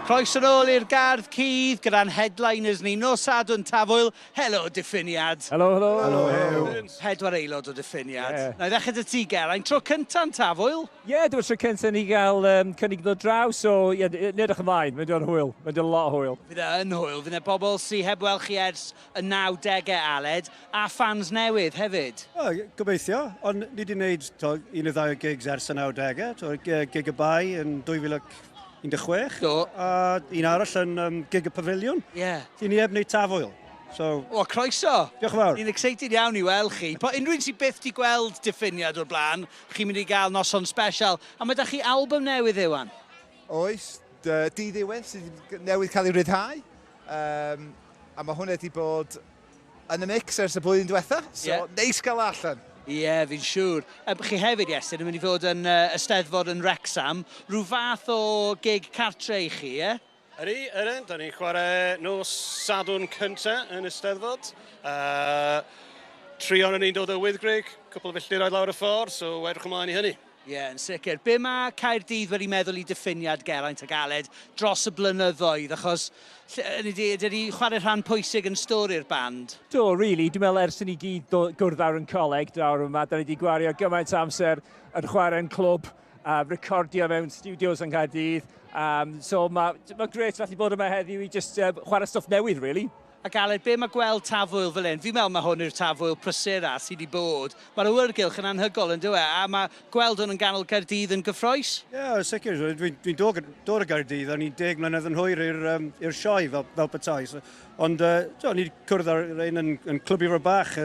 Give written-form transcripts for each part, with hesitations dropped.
Croeso nôl i'r gardd cudd gyda'n headliners ni, nos Sadwrn Tafwyl. Helo, Diffiniad. Helo, helo. Helo. Pedwar aelod o Diffiniad. Ie. Na i ddechrau dy ti, Geraint. Tro cynta'n Tafwyl? Ie, dwi'n tro cyntaf ni gael cynnig ddod draw, so ie, nedwch ymlaen, mae'n dwi'n hwyl, mae'n dwi'n lot o hwyl. Fydd e yn hwyl, fydd e bobl sy'n heb weld chi ers y 90au Aled, a fans newydd hefyd. Gobeithio, ond ni wedi gwneud un o ddau gigs ers y 90au, gig y bai yn 2016, Do. a un arall yn gig y pafiliwn. Ie. Ti ni heb wneud Tafwyl. So, O, croeso. diolch yn fawr. Ni'n excited iawn i weld chi. Po unrhyw un sy'n byth di gweld Diffiniad o'r blaen, chi'n mynd i gael noson special. A mae da chi album newydd, Iwan? Oes, Dyddiad sydd newydd cael ei ryddhau. A mae hwnna wedi bod yn y mix ers y blwyddyn diwetha, so Ie. neis gael allan. Ie, fi'n siŵr. Chi hefyd, Iestyn, yn mynd i fod yn Eisteddfod yn Wrexham. Rhyw fath o gig cartre i chi, ie? Ydyn, da ni'n chwarae nos Sadwrn cynta yn Eisteddfod. Tri o'n ni'n dod o Wyddgrug, cwpl o filltir oed lawr y ffordd, so wedwch ymlaen i hynny. Ie, yn sicr. Be mae Caerdydd wedi meddwl i Diffiniad, Geraint ac Aled dros y blynyddoedd, achos dydy chwarae rhan pwysig yn stori'r band? Do, really, dwi'n meddwl ers i ni gyd gwrdd ar yn coleg drawr yma, da ni wedi gwario gymaint amser yn chwarae'n clwb, a recordio mewn studios yn Caerdydd. So mae grêt felly bod yma heddiw i just chwarae stwff newydd, really. Ac Aled, be mae gweld Tafwyl fel hyn? Fi'n meddwl mae hwn yw'r Tafwyl prysura sydd wedi bod. Mae'r awyrgylch yn anhygoel yn dweud, a mae gweld hwn yn ganol Caerdydd yn gyffroes? Ie, sicr. Dwi'n dod o Gaerdydd, a ni'n 10 mlynedd yn hwyr i'r sioe fel petai. Ond ni wedi cwrdd ar un yn clwb i'r bach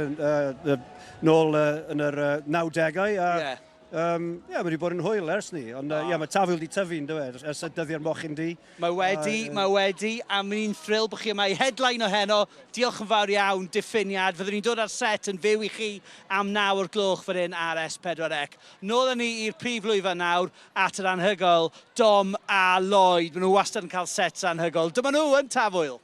nôl yn yr 90au. Ie, mae wedi bod yn hwyl ers ni, ond mae Tafwyl wedi tyfu'n dweud, ers y dyddiau'r mochyn di. Mae wedi, a mae'n thrill bod chi yma i headline o heno. Diolch yn fawr iawn, Diffiniad. Fyddwn ni'n dod ar set yn fyw i chi am 9 o'r gloch fan hyn ar S4C. Nôl ni i'r prif lwyfan nawr at yr anhygoel Dom a Lloyd. Maen nhw wastad yn cael sets anhygoel. Dyma nhw yn Tafwyl.